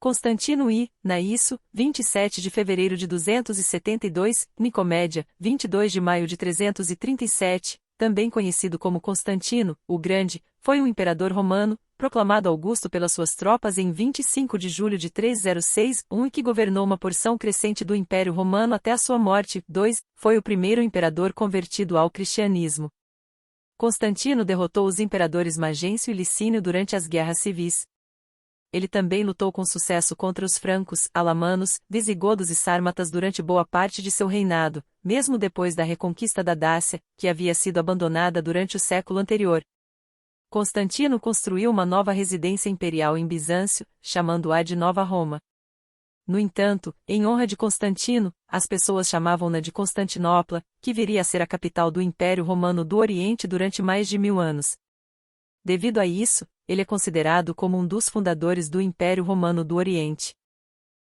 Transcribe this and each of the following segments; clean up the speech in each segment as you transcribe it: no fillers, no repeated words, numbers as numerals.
Constantino I, Naíço, 27 de fevereiro de 272, Nicomédia, 22 de maio de 337, também conhecido como Constantino, o Grande, foi um imperador romano, proclamado Augusto pelas suas tropas em 25 de julho de 306, e que governou uma porção crescente do Império Romano até a sua morte. 2. Foi o primeiro imperador convertido ao cristianismo. Constantino derrotou os imperadores Magêncio e Licínio durante as guerras civis. Ele também lutou com sucesso contra os francos, alamanos, visigodos e sármatas durante boa parte de seu reinado, mesmo depois da reconquista da Dácia, que havia sido abandonada durante o século anterior. Constantino construiu uma nova residência imperial em Bizâncio, chamando-a de Nova Roma. No entanto, em honra de Constantino, as pessoas chamavam-na de Constantinopla, que viria a ser a capital do Império Romano do Oriente durante mais de 1000 anos. Devido a isso, ele é considerado como um dos fundadores do Império Romano do Oriente.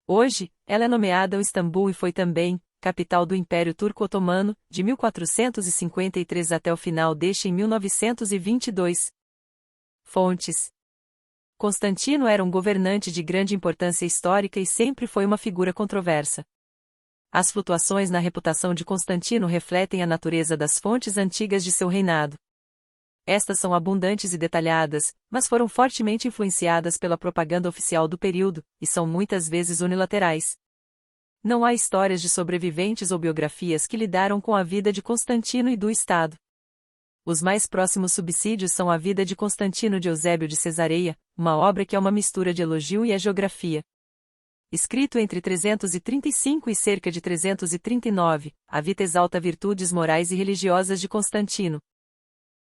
Hoje, ela é nomeada o Istambul e foi também capital do Império Turco-Otomano, de 1453 até o final deste em 1922. Fontes. Constantino era um governante de grande importância histórica e sempre foi uma figura controversa. As flutuações na reputação de Constantino refletem a natureza das fontes antigas de seu reinado. Estas são abundantes e detalhadas, mas foram fortemente influenciadas pela propaganda oficial do período, e são muitas vezes unilaterais. Não há histórias de sobreviventes ou biografias que lidaram com a vida de Constantino e do Estado. Os mais próximos subsídios são a vida de Constantino de Eusébio de Cesareia, uma obra que é uma mistura de elogio e hagiografia. Escrito entre 335 e cerca de 339, a Vita exalta virtudes morais e religiosas de Constantino.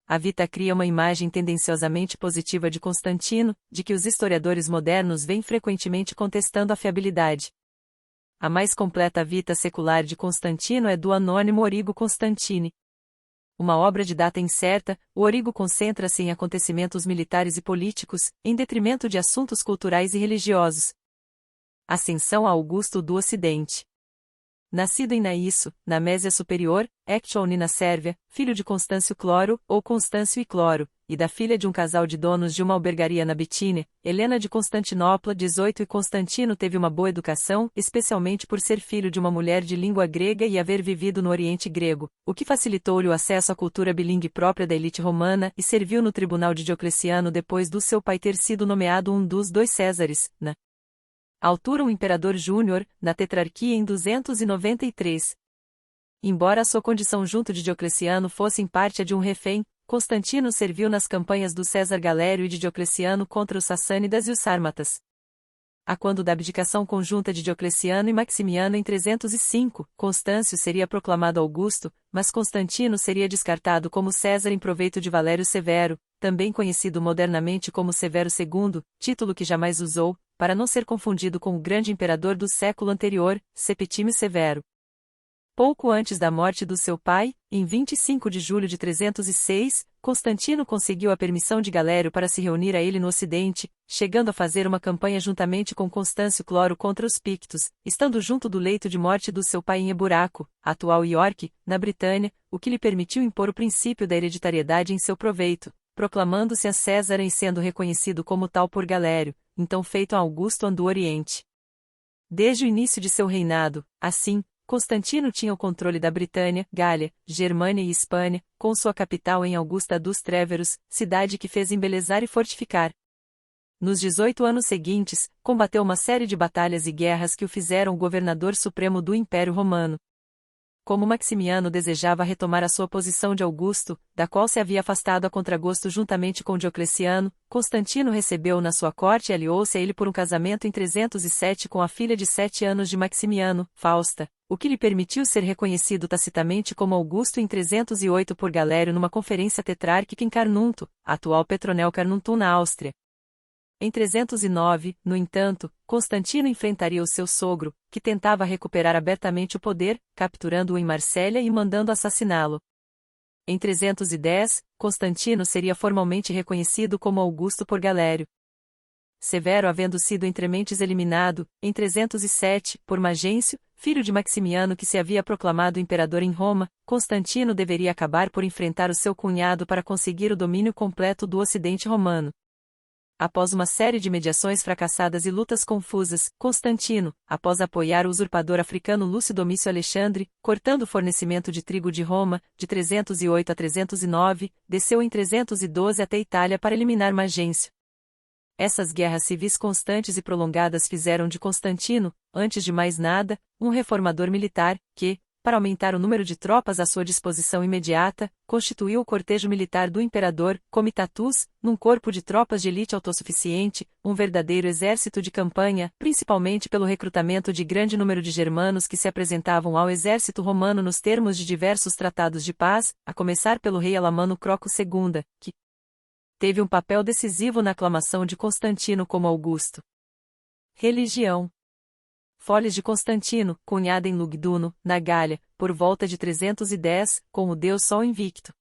A Vita cria uma imagem tendenciosamente positiva de Constantino, de que os historiadores modernos vêm frequentemente contestando a fiabilidade. A mais completa Vita secular de Constantino é do anônimo Origo Constantini. Uma obra de data incerta, o Origo concentra-se em acontecimentos militares e políticos, em detrimento de assuntos culturais e religiosos. Ascensão a Augusto do Ocidente. Nascido em Naíço, na Mésia Superior, Ectolni na Sérvia, filho de Constâncio Cloro, ou Constâncio e Cloro, e da filha de um casal de donos de uma albergaria na Bitínia, Helena de Constantinopla, 18, e Constantino teve uma boa educação, especialmente por ser filho de uma mulher de língua grega e haver vivido no Oriente Grego, o que facilitou-lhe o acesso à cultura bilíngue própria da elite romana e serviu no tribunal de Diocleciano depois do seu pai ter sido nomeado um dos 2 Césares, na altura o imperador Júnior, na tetrarquia em 293. Embora a sua condição junto de Diocleciano fosse em parte a de um refém, Constantino serviu nas campanhas do César Galério e de Diocleciano contra os Sassânidas e os Sármatas. A quando da abdicação conjunta de Diocleciano e Maximiano em 305, Constâncio seria proclamado Augusto, mas Constantino seria descartado como César em proveito de Valério Severo, também conhecido modernamente como Severo II, título que jamais usou, para não ser confundido com o grande imperador do século anterior, Septímio Severo. Pouco antes da morte do seu pai, em 25 de julho de 306, Constantino conseguiu a permissão de Galério para se reunir a ele no Ocidente, chegando a fazer uma campanha juntamente com Constâncio Cloro contra os Pictos, estando junto do leito de morte do seu pai em Eburaco, atual Iorque, na Britânia, o que lhe permitiu impor o princípio da hereditariedade em seu proveito, proclamando-se a César e sendo reconhecido como tal por Galério, então feito a Augusto do Oriente. Desde o início de seu reinado, assim, Constantino tinha o controle da Britânia, Gália, Germânia e Hispânia, com sua capital em Augusta dos Tréveros, cidade que fez embelezar e fortificar. Nos 18 anos seguintes, combateu uma série de batalhas e guerras que o fizeram o governador supremo do Império Romano. Como Maximiano desejava retomar a sua posição de Augusto, da qual se havia afastado a contragosto juntamente com Diocleciano, Constantino recebeu-o na sua corte e aliou-se a ele por um casamento em 307 com a filha de 7 anos de Maximiano, Fausta, o que lhe permitiu ser reconhecido tacitamente como Augusto em 308 por Galério numa conferência tetrárquica em Carnunto, atual Petronel Carnuntum na Áustria. Em 309, no entanto, Constantino enfrentaria o seu sogro, que tentava recuperar abertamente o poder, capturando-o em Marsella e mandando assassiná-lo. Em 310, Constantino seria formalmente reconhecido como Augusto por Galério. Severo havendo sido entre mentes eliminado, em 307, por Magêncio, filho de Maximiano que se havia proclamado imperador em Roma, Constantino deveria acabar por enfrentar o seu cunhado para conseguir o domínio completo do Ocidente romano. Após uma série de mediações fracassadas e lutas confusas, Constantino, após apoiar o usurpador africano Lúcio Domício Alexandre, cortando o fornecimento de trigo de Roma, de 308 a 309, desceu em 312 até Itália para eliminar Magêncio. Essas guerras civis constantes e prolongadas fizeram de Constantino, antes de mais nada, um reformador militar, que, para aumentar o número de tropas à sua disposição imediata, constituiu o cortejo militar do imperador, comitatus, num corpo de tropas de elite autossuficiente, um verdadeiro exército de campanha, principalmente pelo recrutamento de grande número de germanos que se apresentavam ao exército romano nos termos de diversos tratados de paz, a começar pelo rei alamano Croco II, que teve um papel decisivo na aclamação de Constantino como Augusto. Religião. Foles de Constantino, cunhada em Lugduno, na Gália, por volta de 310, com o deus Sol invicto.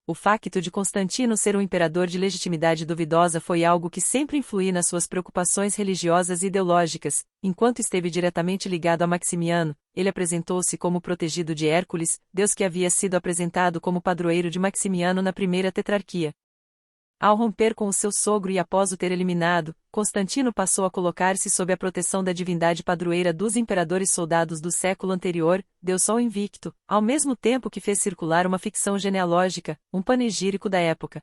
O facto de Constantino ser um imperador de legitimidade duvidosa foi algo que sempre influiu nas suas preocupações religiosas e ideológicas. Enquanto esteve diretamente ligado a Maximiano, ele apresentou-se como protegido de Hércules, deus que havia sido apresentado como padroeiro de Maximiano na primeira tetrarquia. Ao romper com o seu sogro e após o ter eliminado, Constantino passou a colocar-se sob a proteção da divindade padroeira dos imperadores soldados do século anterior, Deus Sol invicto, ao mesmo tempo que fez circular uma ficção genealógica, um panegírico da época.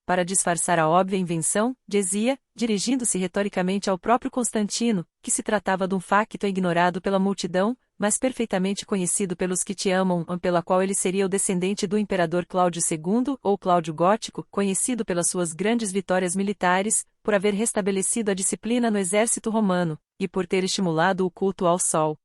Para disfarçar a óbvia invenção, dizia, dirigindo-se retoricamente ao próprio Constantino, que se tratava de um facto ignorado pela multidão, mas perfeitamente conhecido pelos que te amam, pela qual ele seria o descendente do imperador Cláudio II, ou Cláudio Gótico, conhecido pelas suas grandes vitórias militares, por haver restabelecido a disciplina no exército romano, e por ter estimulado o culto ao sol.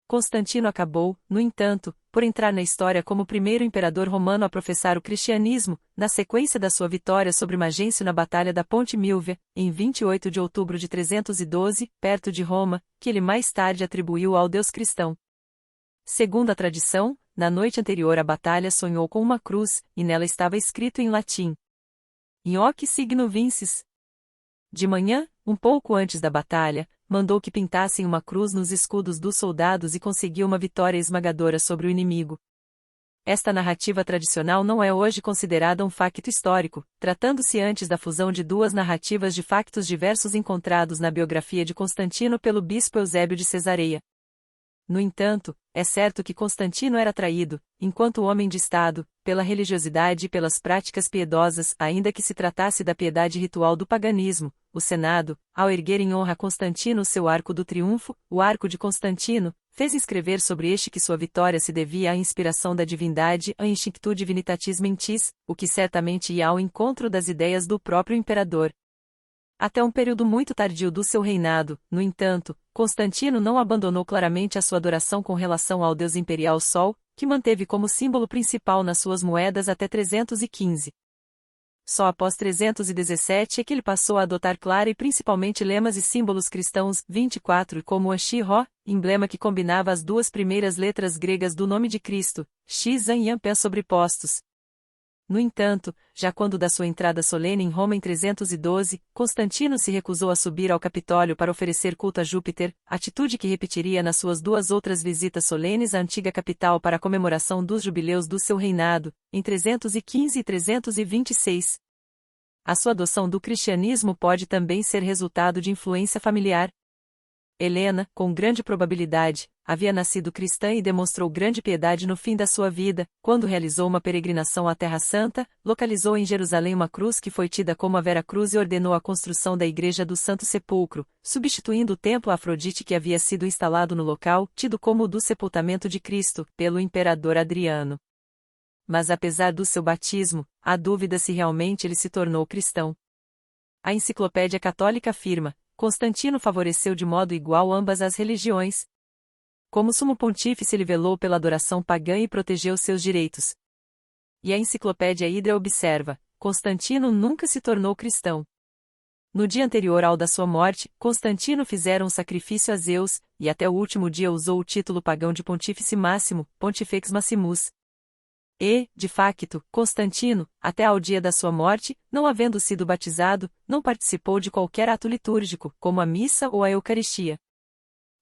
Constantino acabou, no entanto, por entrar na história como o primeiro imperador romano a professar o cristianismo, na sequência da sua vitória sobre Magêncio na Batalha da Ponte Milvia, em 28 de outubro de 312, perto de Roma, que ele mais tarde atribuiu ao deus cristão. Segundo a tradição, na noite anterior à batalha sonhou com uma cruz, e nela estava escrito em latim: In hoc signo vinces. De manhã, um pouco antes da batalha, mandou que pintassem uma cruz nos escudos dos soldados e conseguiu uma vitória esmagadora sobre o inimigo. Esta narrativa tradicional não é hoje considerada um facto histórico, tratando-se antes da fusão de duas narrativas de factos diversos encontrados na biografia de Constantino pelo bispo Eusébio de Cesareia. No entanto, é certo que Constantino era atraído, enquanto homem de Estado, pela religiosidade e pelas práticas piedosas, ainda que se tratasse da piedade ritual do paganismo. O Senado, ao erguer em honra a Constantino seu Arco do Triunfo, o Arco de Constantino, fez inscrever sobre este que sua vitória se devia à inspiração da divindade, a Instinctu Divinitatis Mentis, o que certamente ia ao encontro das ideias do próprio imperador. Até um período muito tardio do seu reinado, no entanto, Constantino não abandonou claramente a sua adoração com relação ao deus imperial Sol, que manteve como símbolo principal nas suas moedas até 315. Só após 317 é que ele passou a adotar clara e principalmente lemas e símbolos cristãos, 24, como o Shi-Ho, emblema que combinava as duas primeiras letras gregas do nome de Cristo, X e Yan sobrepostos. No entanto, já quando da sua entrada solene em Roma em 312, Constantino se recusou a subir ao Capitólio para oferecer culto a Júpiter, atitude que repetiria nas suas duas outras visitas solenes à antiga capital para a comemoração dos jubileus do seu reinado, em 315 e 326. A sua adoção do cristianismo pode também ser resultado de influência familiar. Helena, com grande probabilidade, havia nascido cristã e demonstrou grande piedade no fim da sua vida, quando realizou uma peregrinação à Terra Santa, localizou em Jerusalém uma cruz que foi tida como a Vera Cruz e ordenou a construção da Igreja do Santo Sepulcro, substituindo o templo a Afrodite que havia sido instalado no local, tido como o do sepultamento de Cristo, pelo imperador Adriano. Mas apesar do seu batismo, há dúvida se realmente ele se tornou cristão. A Enciclopédia Católica afirma: Constantino favoreceu de modo igual ambas as religiões. Como sumo pontífice ele velou pela adoração pagã e protegeu seus direitos. E a Enciclopédia Hydra observa: Constantino nunca se tornou cristão. No dia anterior ao da sua morte, Constantino fizera um sacrifício a Zeus, e até o último dia usou o título pagão de Pontífice Máximo, Pontifex Maximus. E, de facto, Constantino, até ao dia da sua morte, não havendo sido batizado, não participou de qualquer ato litúrgico, como a missa ou a Eucaristia.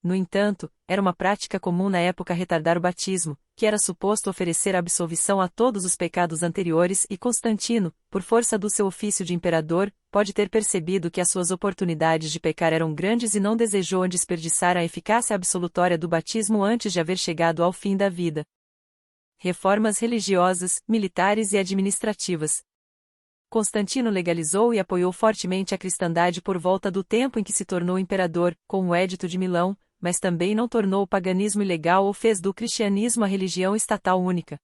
No entanto, era uma prática comum na época retardar o batismo, que era suposto oferecer absolvição a todos os pecados anteriores, e Constantino, por força do seu ofício de imperador, pode ter percebido que as suas oportunidades de pecar eram grandes e não desejou desperdiçar a eficácia absolutória do batismo antes de haver chegado ao fim da vida. Reformas religiosas, militares e administrativas. Constantino legalizou e apoiou fortemente a cristandade por volta do tempo em que se tornou imperador, com o Edito de Milão, mas também não tornou o paganismo ilegal ou fez do cristianismo a religião estatal única.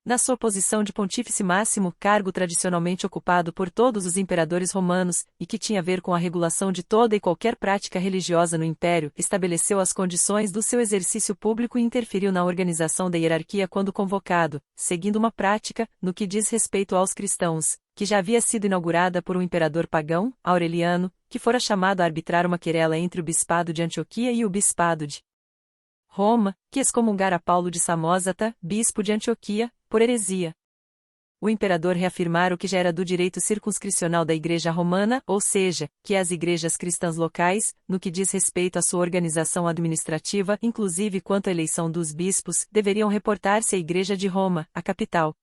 Na sua posição de pontífice máximo, cargo tradicionalmente ocupado por todos os imperadores romanos, e que tinha a ver com a regulação de toda e qualquer prática religiosa no império, estabeleceu as condições do seu exercício público e interferiu na organização da hierarquia quando convocado, seguindo uma prática, no que diz respeito aos cristãos, que já havia sido inaugurada por um imperador pagão, Aureliano, que fora chamado a arbitrar uma querela entre o bispado de Antioquia e o bispado de Roma, que excomungara Paulo de Samósata, bispo de Antioquia, por heresia. O imperador reafirmara o que já era do direito circunscricional da Igreja Romana, ou seja, que as igrejas cristãs locais, no que diz respeito à sua organização administrativa, inclusive quanto à eleição dos bispos, deveriam reportar-se à Igreja de Roma, a capital.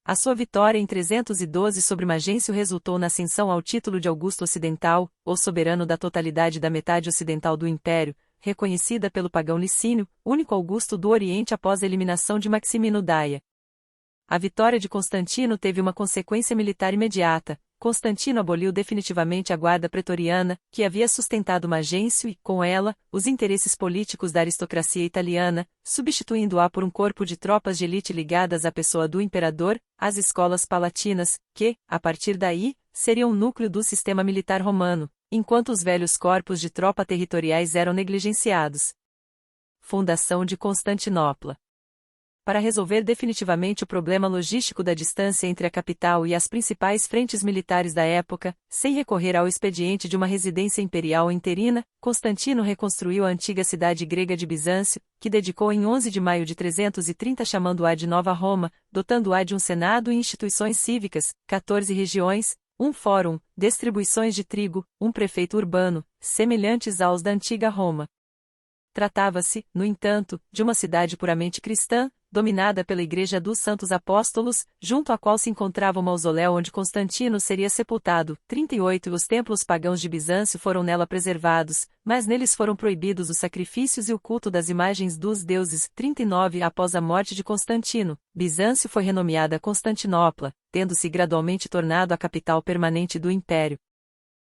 A sua vitória em 312 sobre Magêncio resultou na ascensão ao título de Augusto Ocidental, ou soberano da totalidade da metade ocidental do Império, reconhecida pelo pagão Licínio, único Augusto do Oriente após a eliminação de Maximino Daia. A vitória de Constantino teve uma consequência militar imediata. Constantino aboliu definitivamente a guarda pretoriana, que havia sustentado Magêncio e, com ela, os interesses políticos da aristocracia italiana, substituindo-a por um corpo de tropas de elite ligadas à pessoa do imperador, as escolas palatinas, que, a partir daí, seriam o núcleo do sistema militar romano, enquanto os velhos corpos de tropa territoriais eram negligenciados. Fundação de Constantinopla. Para resolver definitivamente o problema logístico da distância entre a capital e as principais frentes militares da época, sem recorrer ao expediente de uma residência imperial interina, Constantino reconstruiu a antiga cidade grega de Bizâncio, que dedicou em 11 de maio de 330 chamando-a de Nova Roma, dotando-a de um senado e instituições cívicas, 14 regiões, um fórum, distribuições de trigo, um prefeito urbano, semelhantes aos da antiga Roma. Tratava-se, no entanto, de uma cidade puramente cristã, dominada pela Igreja dos Santos Apóstolos, junto à qual se encontrava o mausoléu onde Constantino seria sepultado. 38 Os templos pagãos de Bizâncio foram nela preservados, mas neles foram proibidos os sacrifícios e o culto das imagens dos deuses. 39 Após a morte de Constantino, Bizâncio foi renomeada Constantinopla, tendo-se gradualmente tornado a capital permanente do império.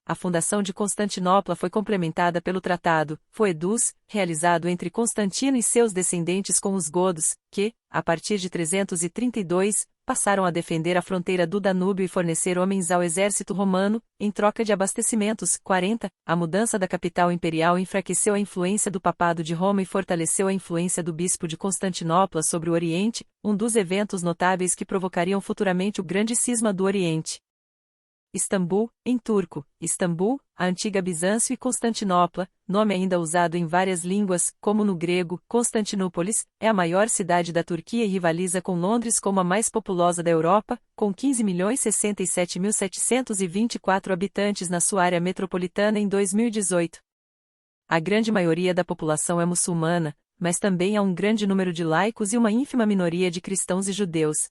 A fundação de Constantinopla foi complementada pelo Tratado Foedus, realizado entre Constantino e seus descendentes com os godos, que, a partir de 332, passaram a defender a fronteira do Danúbio e fornecer homens ao exército romano, em troca de abastecimentos. 40. A mudança da capital imperial enfraqueceu a influência do Papado de Roma e fortaleceu a influência do bispo de Constantinopla sobre o Oriente, um dos eventos notáveis que provocariam futuramente o grande cisma do Oriente. Istambul, em turco, Istambul, a antiga Bizâncio e Constantinopla, nome ainda usado em várias línguas, como no grego, Constantinópolis, é a maior cidade da Turquia e rivaliza com Londres como a mais populosa da Europa, com 15.067.724 habitantes na sua área metropolitana em 2018. A grande maioria da população é muçulmana, mas também há um grande número de laicos e uma ínfima minoria de cristãos e judeus.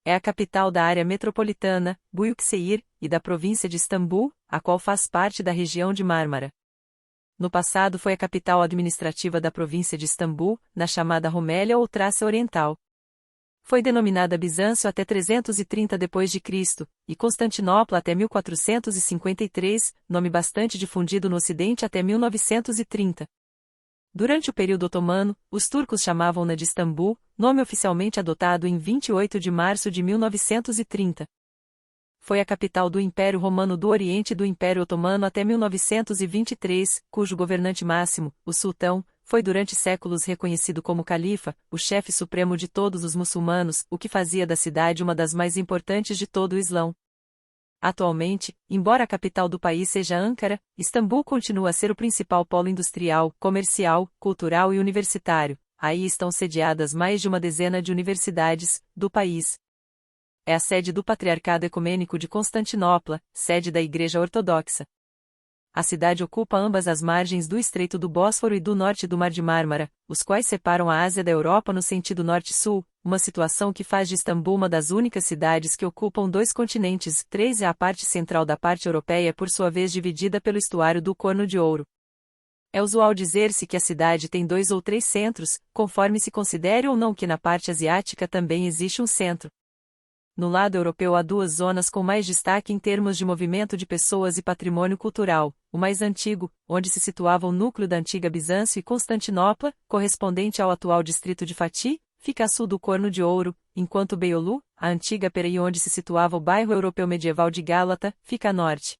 É a capital da área metropolitana, Büyükşehir, e da província de Istambul, a qual faz parte da região de Mármara. No passado foi a capital administrativa da província de Istambul, na chamada Rumélia ou Trácia Oriental. Foi denominada Bizâncio até 330 d.C., e Constantinopla até 1453, nome bastante difundido no Ocidente até 1930. Durante o período otomano, os turcos chamavam-na de Istambul, nome oficialmente adotado em 28 de março de 1930. Foi a capital do Império Romano do Oriente e do Império Otomano até 1923, cujo governante máximo, o sultão, foi durante séculos reconhecido como califa, o chefe supremo de todos os muçulmanos, o que fazia da cidade uma das mais importantes de todo o Islão. Atualmente, embora a capital do país seja Ankara, Istambul continua a ser o principal polo industrial, comercial, cultural e universitário. Aí estão sediadas mais de uma dezena de universidades do país. É a sede do Patriarcado Ecumênico de Constantinopla, sede da Igreja Ortodoxa. A cidade ocupa ambas as margens do Estreito do Bósforo e do norte do Mar de Mármara, os quais separam a Ásia da Europa no sentido norte-sul, uma situação que faz de Istambul uma das únicas cidades que ocupam dois continentes. 3 é a parte central da parte europeia, por sua vez dividida pelo estuário do Corno de Ouro. É usual dizer-se que a cidade tem 2 ou 3 centros, conforme se considere ou não que na parte asiática também existe um centro. No lado europeu há 2 zonas com mais destaque em termos de movimento de pessoas e patrimônio cultural: o mais antigo, onde se situava o núcleo da antiga Bizâncio e Constantinopla, correspondente ao atual distrito de Fatih, fica a sul do Corno de Ouro, enquanto Beyoğlu, a antiga Peraí, onde se situava o bairro europeu medieval de Gálata, fica a norte.